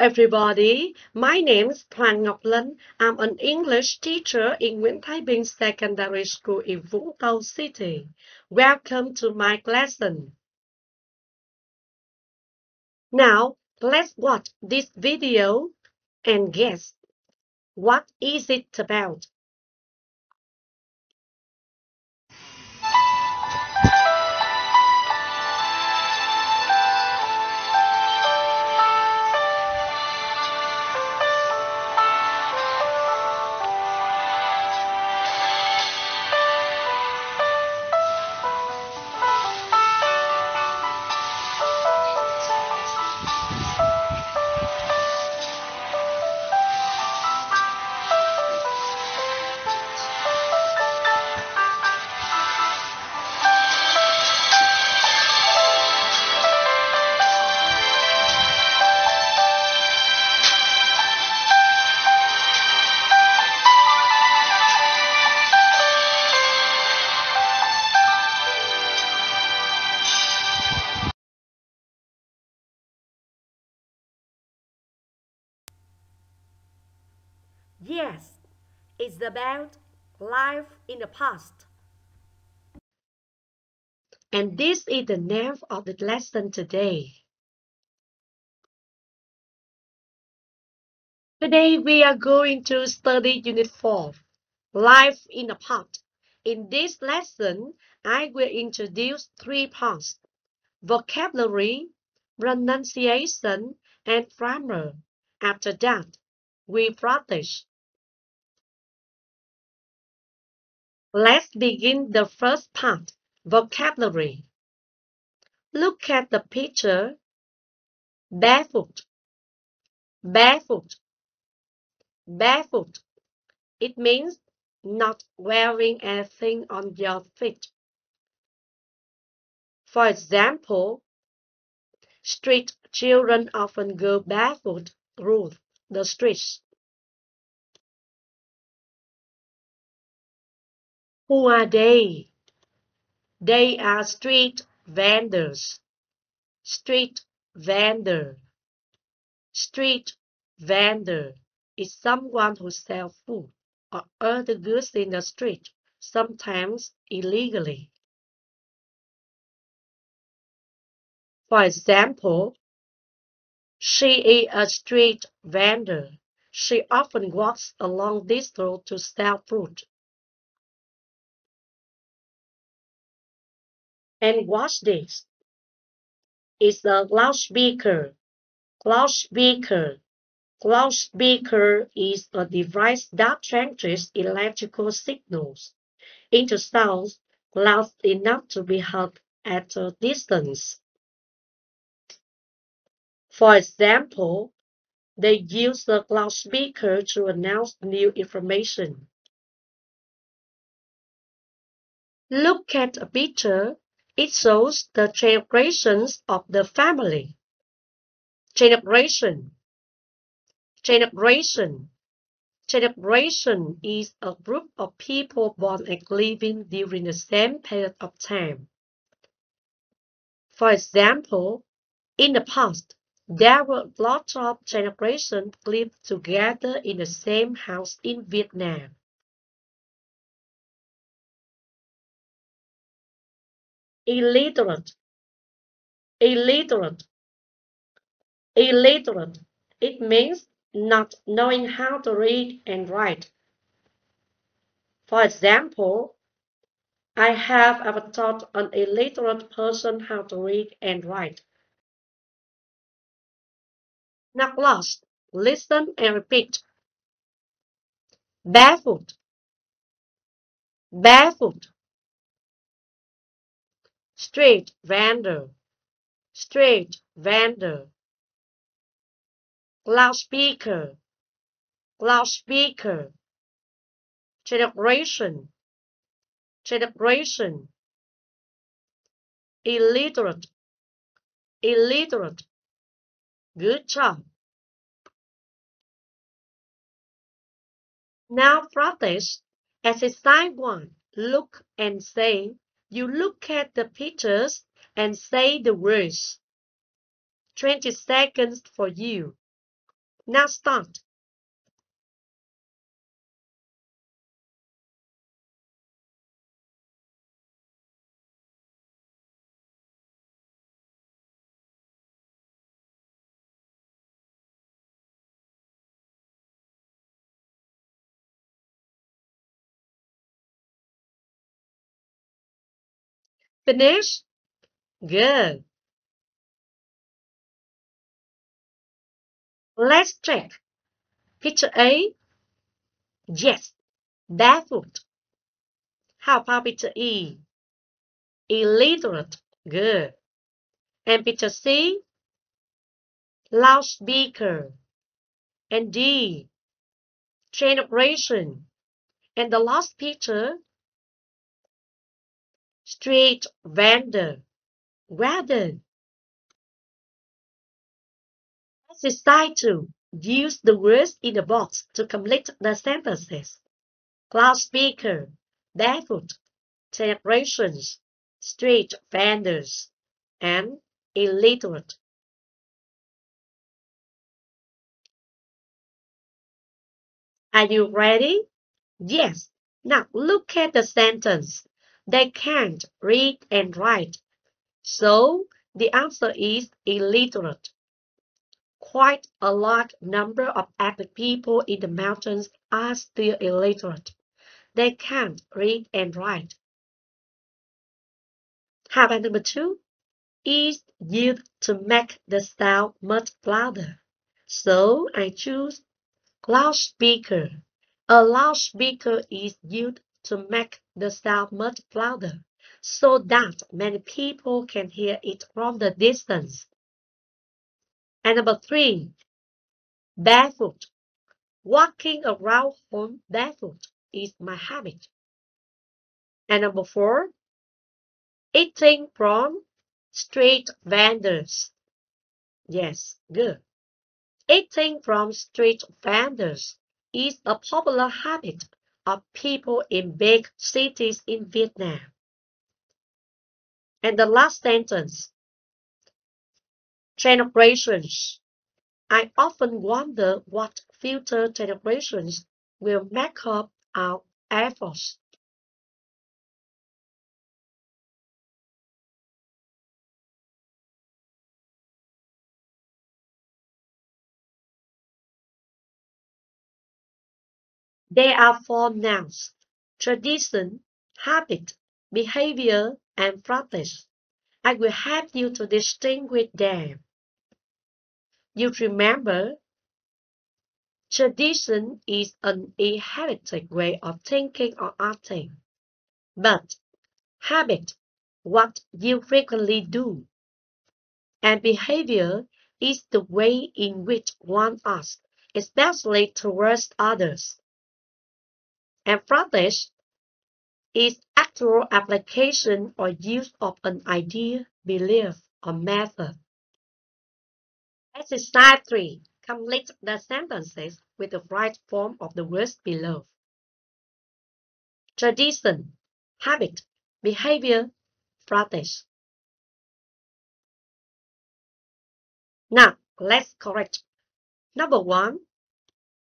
everybody, my name is Hoàng Ngọc Linh. I'm an English teacher in Nguyễn Thái Bình Secondary School in Vũng Tàu City. Welcome to my lesson. Now, let's watch this video and guess, what is it about? Yes, it's about life in the past. And this is the name of the lesson today. Today we are going to study Unit 4, Life in the Past. In this lesson, I will introduce 3 parts: vocabulary, pronunciation, and grammar. After that, we practice. Let's begin the first part, vocabulary. Look at the picture. Barefoot, barefoot, barefoot. It means not wearing anything on your feet. For example, street children often go barefoot through the streets. Who are they? They are street vendors. Street vendor. Street vendor is someone who sells food or other goods in the street, sometimes illegally. For example, she is a street vendor. She often walks along this road to sell food. And watch this. It's a loudspeaker. Loudspeaker. Loudspeaker is a device that transmits electrical signals into sounds loud enough to be heard at a distance. For example, they use the loudspeaker to announce new information. Look at a picture. It shows the generations of the family. Generation. Generation. Generation is a group of people born and living during the same period of time. For example, in the past, there were lots of generations lived together in the same house in Vietnam. Illiterate. Illiterate. Illiterate. It means not knowing how to read and write. For example, I have ever taught an illiterate person how to read and write. Not lost. Listen and repeat. Barefoot. Barefoot. Street vendor. Street vendor. Loudspeaker. Loudspeaker. Generation. Generation. Illiterate. Illiterate. Good job. Now practice. Exercise 1. Look and say. You look at the pictures and say the words. 20 seconds for you. Now start. Finish? Good. Let's check. Picture A. Yes, barefoot. How about picture E? Illiterate. Good. And picture C? Loudspeaker. And D? Generation. And the last picture? Street vendor. Well done. Let's decide to use the words in the box to complete the sentences. Loudspeaker, barefoot, celebrations, street vendors, and illiterate. Are you ready? Yes. Now look at the sentence. They can't read and write. So the answer is illiterate. Quite a large number of active people in the mountains are still illiterate. They can't read and write. How about number two? Is used to make the sound much louder. So I choose loudspeaker. A loudspeaker is used to make the sound much louder so that many people can hear it from the distance. And number three, barefoot. Walking around home barefoot is my habit. And number four, eating from street vendors. Yes, good. Eating from street vendors is a popular habit of people in big cities in Vietnam. And the last sentence, generations. I often wonder what future generations will make up our efforts. There are four nouns: tradition, habit, behavior, and practice. I will help you to distinguish them. You remember, tradition is an inherited way of thinking or acting. But habit, what you frequently do, and behavior is the way in which one acts, especially towards others. And practice is actual application or use of an idea, belief, or method. Exercise 3. Complete the sentences with the right form of the words below. Tradition, habit, behavior, practice. Now, let's correct. Number 1.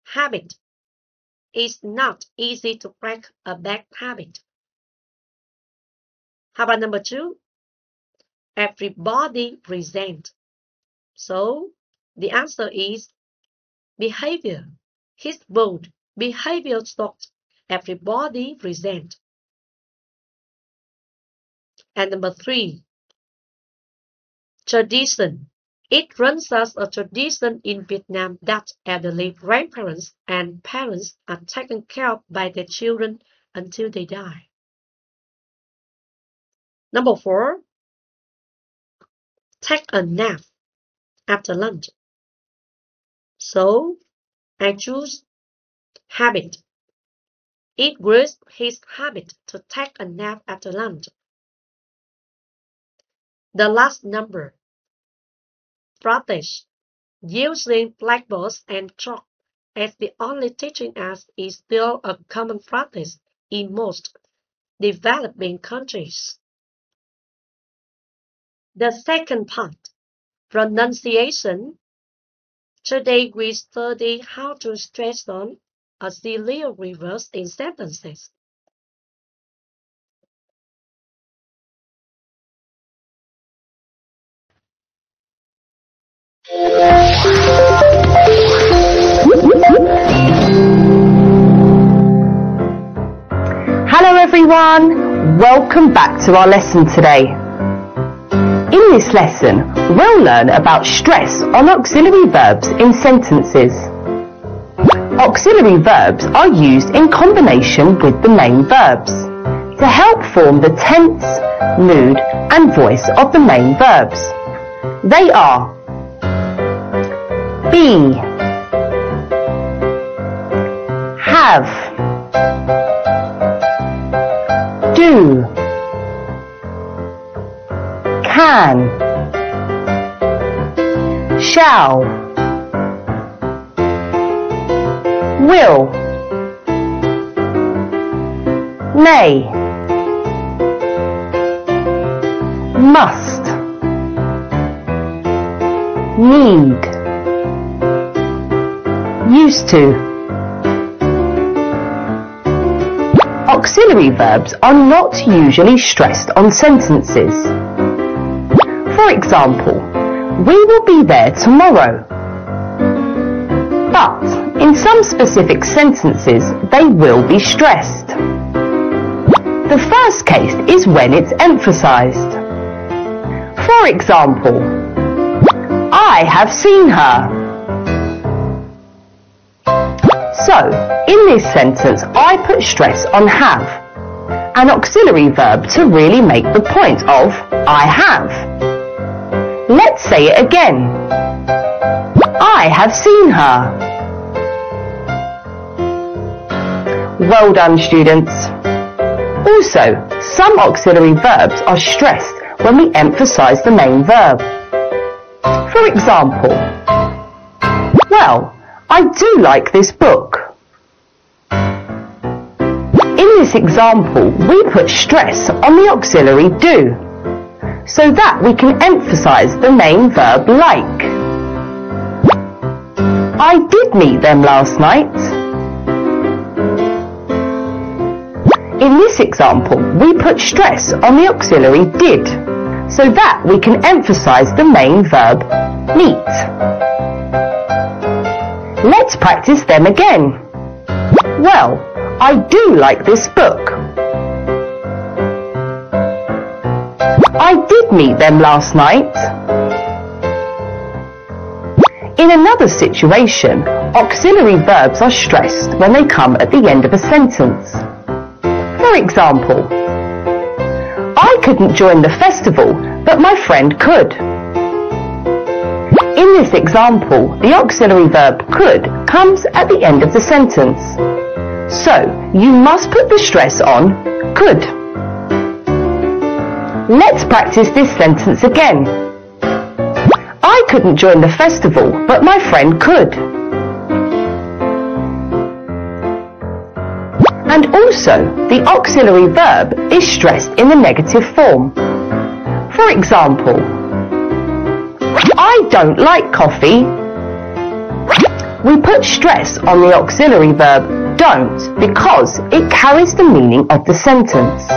Habit. It's not easy to break a bad habit. How about number 2? Everybody present. So, the answer is behavior. His bold behavior stopped. Everybody present. And number 3. Tradition. It runs as a tradition in Vietnam that elderly grandparents and parents are taken care of by their children until they die. Number 4. Take a nap after lunch. So, I choose habit. It was his habit to take a nap after lunch. The last number. Practice. Using blackboards and chalk as the only teaching aids is still a common practice in most developing countries. The second part, pronunciation. Today we study how to stress on auxiliary verbs in sentences. Hello everyone, welcome back to our lesson today. In this lesson, we'll learn about stress on auxiliary verbs in sentences. Auxiliary verbs are used in combination with the main verbs to help form the tense, mood and voice of the main verbs. They are be, have, do, can, shall, will, may, must, need, used to. Auxiliary verbs are not usually stressed on sentences. For example, we will be there tomorrow. But in some specific sentences, they will be stressed. The first case is when it's emphasized. For example, I have seen her. So, in this sentence, I put stress on have, an auxiliary verb to really make the point of I have. Let's say it again. I have seen her. Well done, students. Also, some auxiliary verbs are stressed when we emphasize the main verb. For example, well, I do like this book. In this example, we put stress on the auxiliary do, so that we can emphasize the main verb like. I did meet them last night. In this example, we put stress on the auxiliary did, so that we can emphasize the main verb meet. Let's practice them again. Well, I do like this book. I did meet them last night. In another situation, auxiliary verbs are stressed when they come at the end of a sentence. For example, I couldn't join the festival, but my friend could. In this example, the auxiliary verb could comes at the end of the sentence. So, you must put the stress on could. Let's practice this sentence again. I couldn't join the festival, but my friend could. And also, the auxiliary verb is stressed in the negative form. For example, I don't like coffee. We put stress on the auxiliary verb don't because it carries the meaning of the sentence.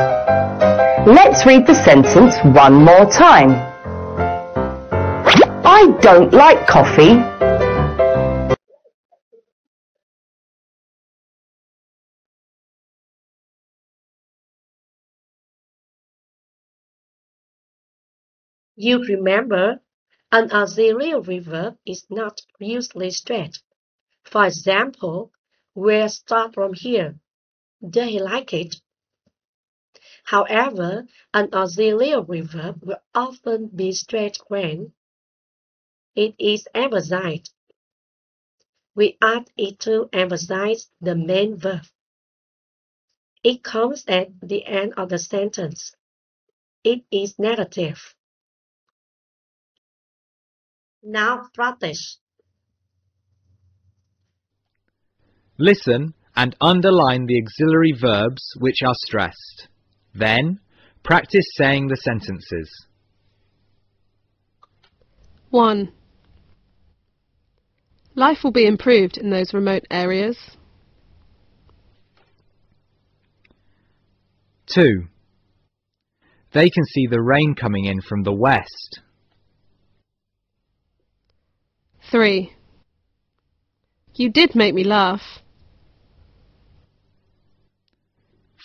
Let's read the sentence one more time. I don't like coffee. You remember, an auxiliary verb is not usually straight. For example, we'll start from here. Does he like it? However, an auxiliary verb will often be straight when it is emphasized. We add it to emphasize the main verb. It comes at the end of the sentence. It is negative. Now practice. Listen and underline the auxiliary verbs which are stressed. Then, practice saying the sentences. 1. Life will be improved in those remote areas. 2. They can see the rain coming in from the west. 3. You did make me laugh.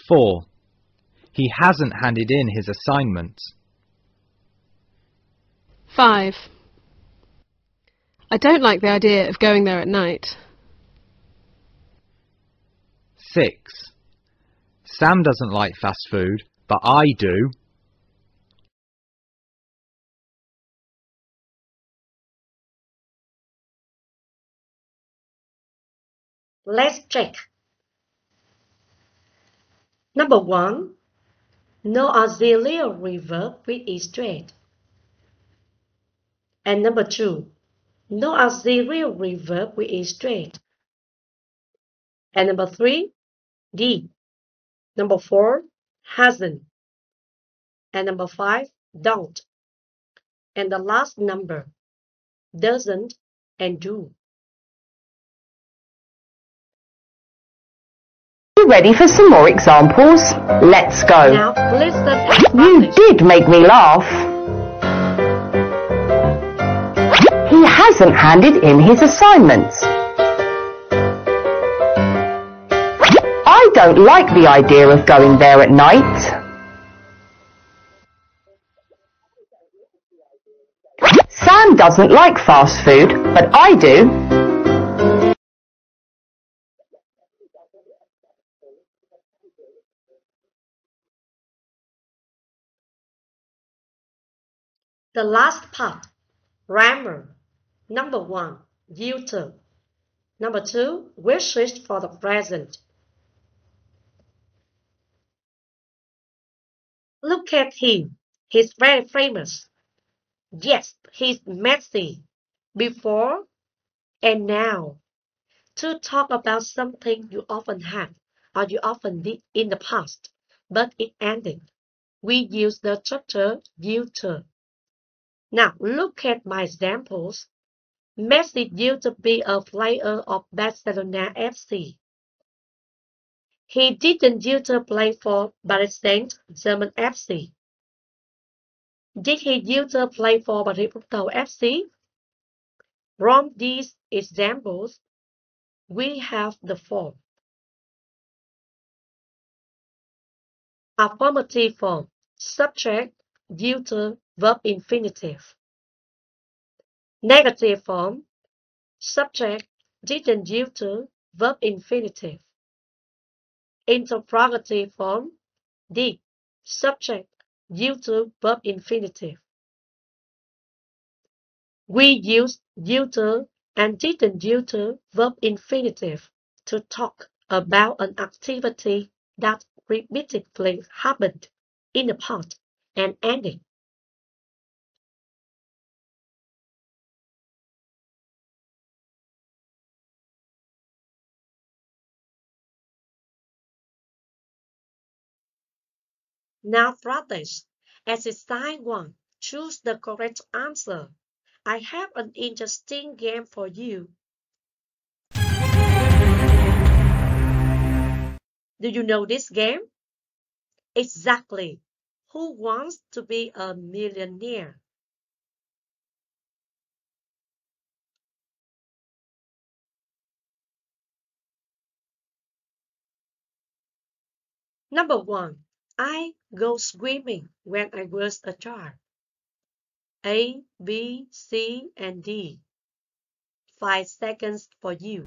4. He hasn't handed in his assignment. 5. I don't like the idea of going there at night. 6. Sam doesn't like fast food, but I do. Let's check. Number 1. No auxiliary verb with is straight. And number 2. No auxiliary verb with is straight. And number 3. D. Number 4. Hasn't. And number 5. Don't. And the last number. Doesn't and do. You ready for some more examples? Let's go. Now listen and You practice. did make me laugh. He hasn't handed in his assignments. I don't like the idea of going there at night. Sam doesn't like fast food, but I do. The last part. Grammar. Number 1. Future. Number 2. Wishes for the present. Look at him. He's very famous. Yes, he's messy. Before and now. To talk about something you often had or you often did in the past, but it ended. We use the structure future. Now look at my examples. Messi used to be a player of Barcelona FC. He didn't used to play for Paris Saint-Germain FC. Did he used to play for Paris FC? From these examples, we have the form. Affirmative form. Subject, future, verb infinitive. Negative form. Subject, didn't used to, verb infinitive. Interrogative form. Did, subject, used to, verb infinitive. We use used to and didn't used to, verb infinitive to talk about an activity that repeatedly happened in the past and ended. Now practice. Exercise 1. Choose the correct answer. I have an interesting game for you. Do you know this game? Exactly. Who wants to be a millionaire? Number 1. I go swimming when I was a child. A, B, C, and D. 5 seconds for you.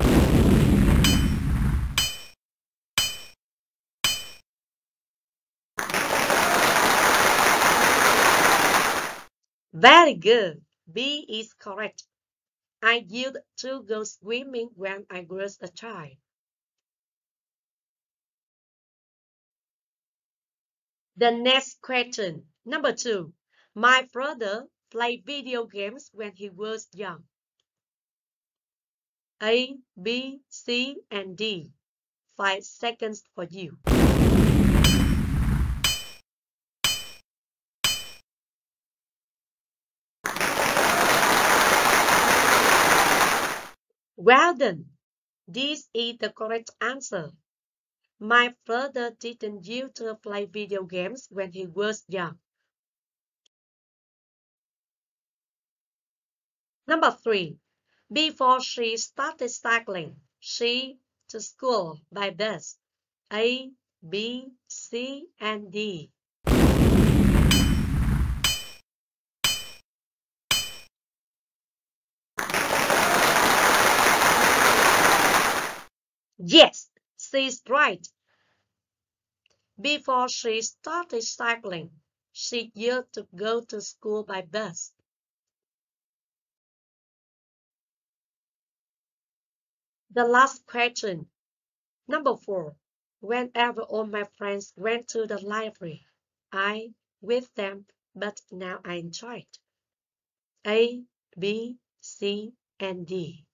Very good. B is correct. I used to go swimming when I was a child. The next question. Number 2. My brother played video games when he was young. A, B, C, and D. 5 seconds for you. Well done. This is the correct answer. My brother didn't used to play video games when he was young. Number 3. Before she started cycling, she to school by bus. A, B, C, and D. Yes, she's right. Before she started cycling, she used to go to school by bus. The last question. Number 4. Whenever all my friends went to the library, I with them, but now I enjoy it. A, B, C, and D.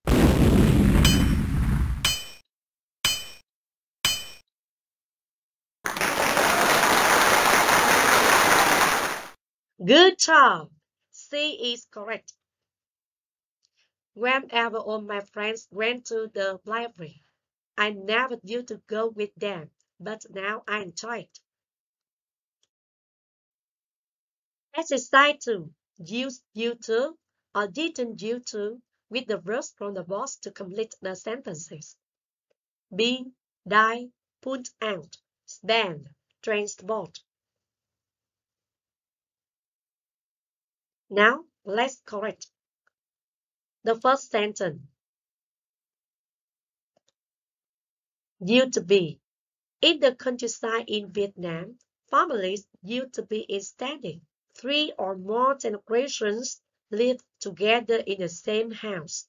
Good job! C is correct. Whenever all my friends went to the library, I never used to go with them, but now I enjoy it. Exercise 2. Use you to or didn't you to with the verbs from the box to complete the sentences. B. Die, pull out, stand, transport. Now, let's correct. The first sentence. Used to be. In the countryside in Vietnam, families used to be extended. 3 or more generations lived together in the same house.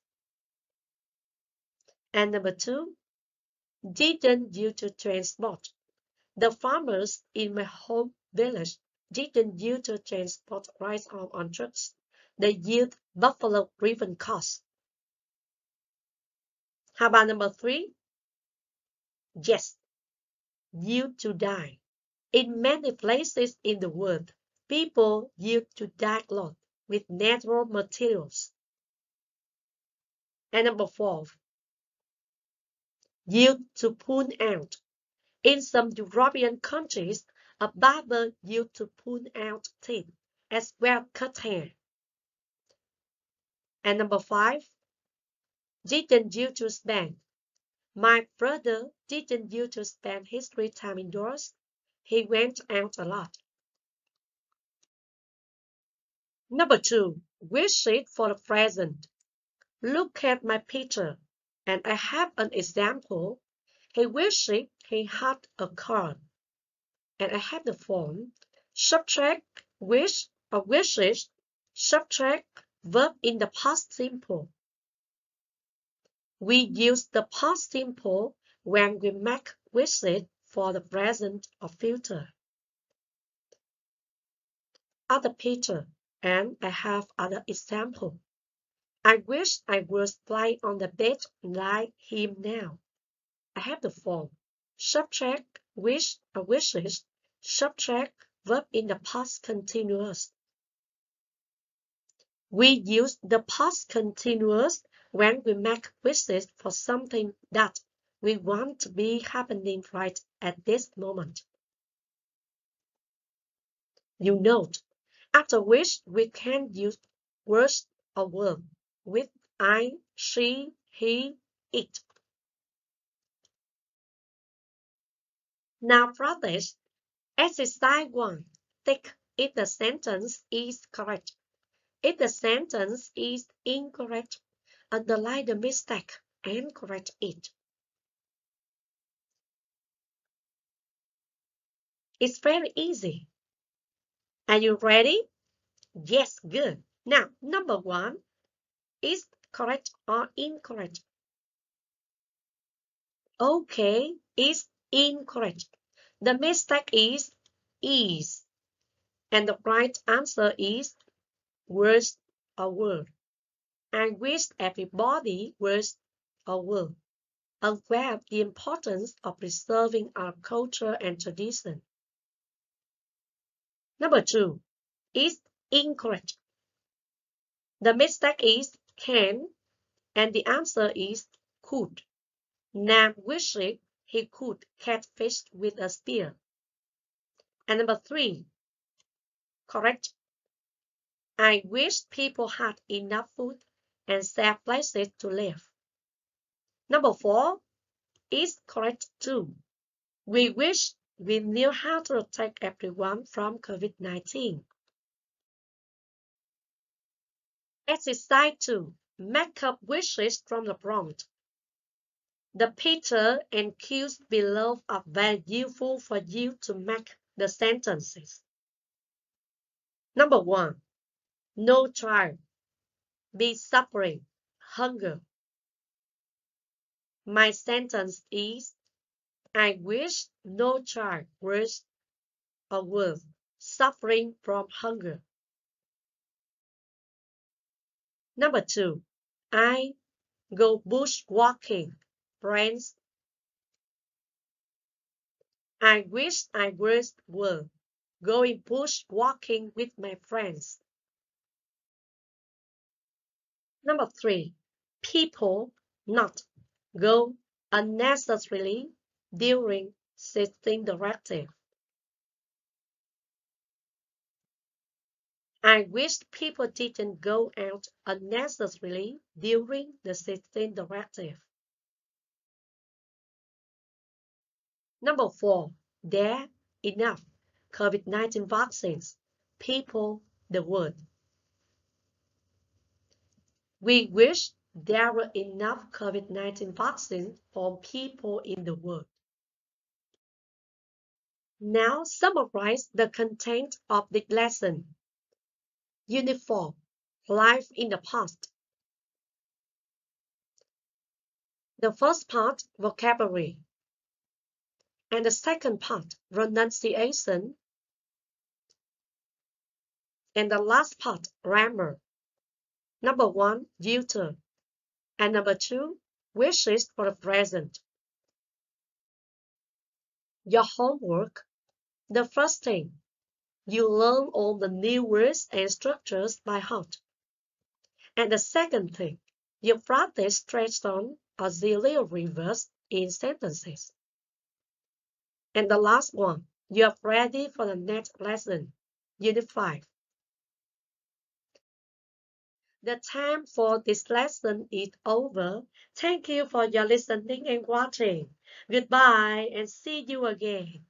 And number 2, didn't use to transport. The farmers in my home village didn't use to transport rice on trucks. They used buffalo-driven cars. How about number 3? Yes, used to die. In many places in the world, people used to dye cloth with natural materials. And number 4, used to pull out. In some European countries, a barber used to pull out teeth as well cut hair. And number 5, didn't use to spend. My brother didn't use to spend his free time indoors. He went out a lot. Number 2, wish it for the present. Look at my picture, and I have an example. He wished he had a car. And I have the form. Subtract wish or wishes. Subtract verb in the past simple. We use the past simple when we make wishes for the present or future. Other picture, and I have other example. I wish I was lying on the bed like him now. I have the form. Subtract wish or wishes. Subtract verb in the past continuous. We use the past continuous when we make wishes for something that we want to be happening right at this moment. You note, after wish we can use words or verb with I, she, he, it. Now practice. Exercise 1. Tick if the sentence is correct. If the sentence is incorrect, underline the mistake and correct it. It's very easy. Are you ready? Yes, good. Now, number 1, is correct or incorrect? Okay, is incorrect. The mistake is. And the right answer is was or were. I wish everybody was or were aware of the importance of preserving our culture and tradition. Number 2 is incorrect. The mistake is can, And the answer is could. Nam wished he could catch fish with a spear. And number 3, correct. I wish people had enough food and safe places to live. Number 4 is correct too. We wish we knew how to protect everyone from COVID-19. Exercise 2. Make up wishes from the prompt. The picture and cues below are very useful for you to make the sentences. Number 1. No child be suffering hunger. My sentence is, I wish no child was or was suffering from hunger. Number 2. I go bushwalking, friends. I wish I were going bushwalking with my friends. Number 3. People not go unnecessarily during sitting directive. I wish people didn't go out unnecessarily during the sitting directive. Number 4. There enough COVID-19 vaccines. People the world. We wish there were enough COVID-19 vaccines for people in the world. Now summarize the content of the lesson. Unit 4. Life in the past. The first part, vocabulary. And the second part, pronunciation. And the last part, grammar. Number 1, future. And number 2, wishes for the present. Your homework. The first thing, you learn all the new words and structures by heart. And the second thing, you practice straight-on auxiliary verbs in sentences. And the last one, you are ready for the next lesson, Unit 5. The time for this lesson is over. Thank you for your listening and watching. Goodbye and see you again.